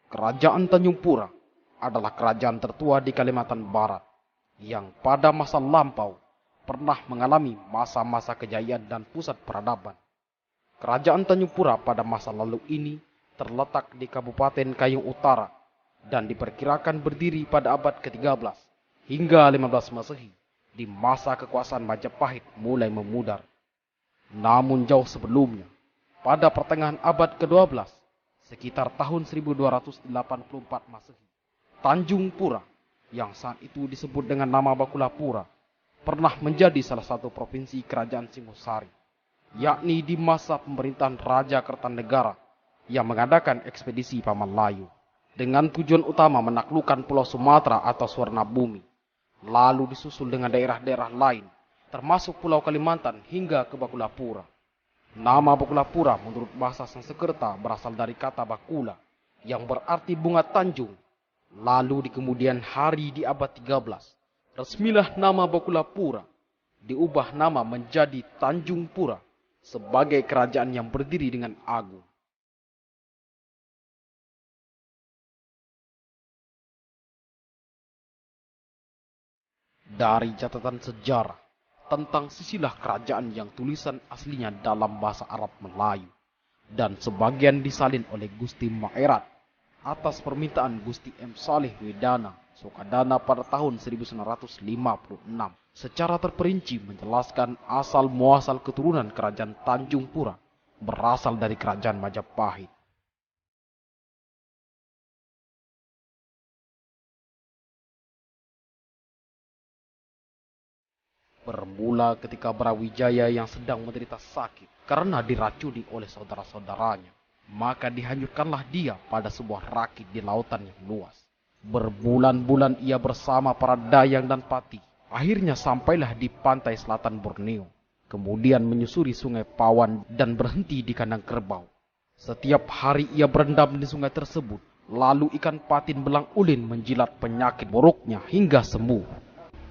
Kerajaan Tanjung Pura adalah kerajaan tertua di Kalimantan Barat yang pada masa lampau pernah mengalami masa-masa kejayaan dan pusat peradaban. Kerajaan Tanjung Pura pada masa lalu ini terletak di Kabupaten Kayong Utara dan diperkirakan berdiri pada abad ke-13 hingga 15 Masehi di masa kekuasaan Majapahit mulai memudar. Namun jauh sebelumnya, pada pertengahan abad ke-12, sekitar tahun 1284 Masehi, Tanjung Pura yang saat itu disebut dengan nama Bakulapura pernah menjadi salah satu provinsi kerajaan Singosari, yakni di masa pemerintahan Raja Kertanegara yang mengadakan ekspedisi Paman Layu dengan tujuan utama menaklukkan Pulau Sumatera atau Suwarnabumi, lalu disusul dengan daerah-daerah lain termasuk Pulau Kalimantan hingga ke Bakulapura. Nama Bakulapura menurut bahasa Sanskerta berasal dari kata bakula yang berarti bunga tanjung. Lalu di kemudian hari di abad 13, resmilah nama Bakulapura diubah nama menjadi Tanjung Pura sebagai kerajaan yang berdiri dengan agung. Dari catatan sejarah tentang silsilah kerajaan yang tulisan aslinya dalam bahasa Arab Melayu dan sebagian disalin oleh Gusti Maerat atas permintaan Gusti M. Saleh Wedana Sukadana pada tahun 1956 secara terperinci menjelaskan asal muasal keturunan kerajaan Tanjung Pura berasal dari kerajaan Majapahit. Bermula ketika Brawijaya yang sedang menderita sakit karena diracuni oleh saudara-saudaranya, maka dihanyutkanlah dia pada sebuah rakit di lautan yang luas. Berbulan-bulan ia bersama para Dayang dan Pati. Akhirnya sampailah di pantai selatan Borneo, kemudian menyusuri sungai Pawan dan berhenti di kandang kerbau. Setiap hari ia berendam di sungai tersebut, lalu ikan patin belang ulin menjilat penyakit buruknya hingga sembuh.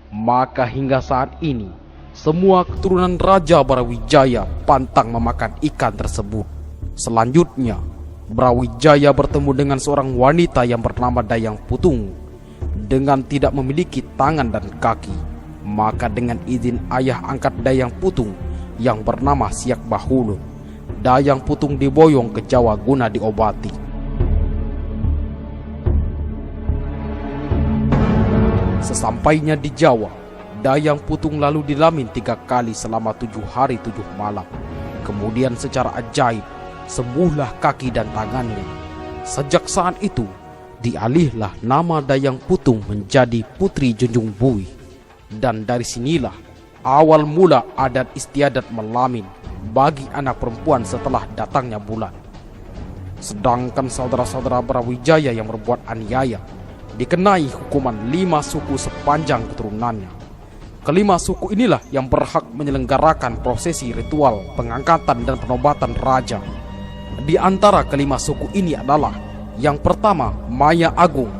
Maka hingga saat ini, semua keturunan Raja Brawijaya pantang memakan ikan tersebut. Selanjutnya, Brawijaya bertemu dengan seorang wanita yang bernama Dayang Putung. Dengan tidak memiliki tangan dan kaki, maka dengan izin ayah angkat Dayang Putung yang bernama Siak Bahulu, Dayang Putung diboyong ke Jawa guna diobati. Sesampainya di Jawa, Dayang Putung lalu dilamin 3 kali selama 7 hari 7 malam. Kemudian secara ajaib, sembuhlah kaki dan tangannya. Sejak saat itu, dialihlah nama Dayang Putung menjadi Putri Junjung Bui. Dan dari sinilah awal mula adat istiadat melamin bagi anak perempuan setelah datangnya bulan. Sedangkan saudara-saudara Brawijaya yang berbuat aniaya dikenai hukuman 5 suku sepanjang keturunannya. Kelima suku inilah yang berhak menyelenggarakan prosesi ritual pengangkatan dan penobatan raja. Di antara kelima suku ini adalah yang pertama, Maya Agung,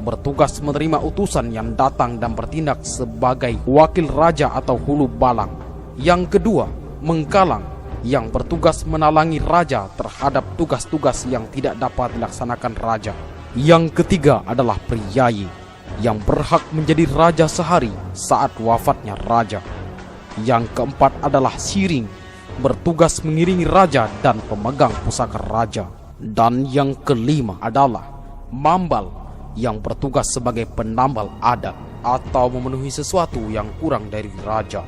bertugas menerima utusan yang datang dan bertindak sebagai wakil raja atau hulu balang. Yang kedua, Mengkalang, yang bertugas menalangi raja terhadap tugas-tugas yang tidak dapat dilaksanakan raja. Yang ketiga adalah Priyayi, yang berhak menjadi raja sehari saat wafatnya raja. Yang keempat adalah Siring, bertugas mengiringi raja dan pemegang pusaka raja. Dan yang kelima adalah Mambal, yang bertugas sebagai penambal adat atau memenuhi sesuatu yang kurang dari raja.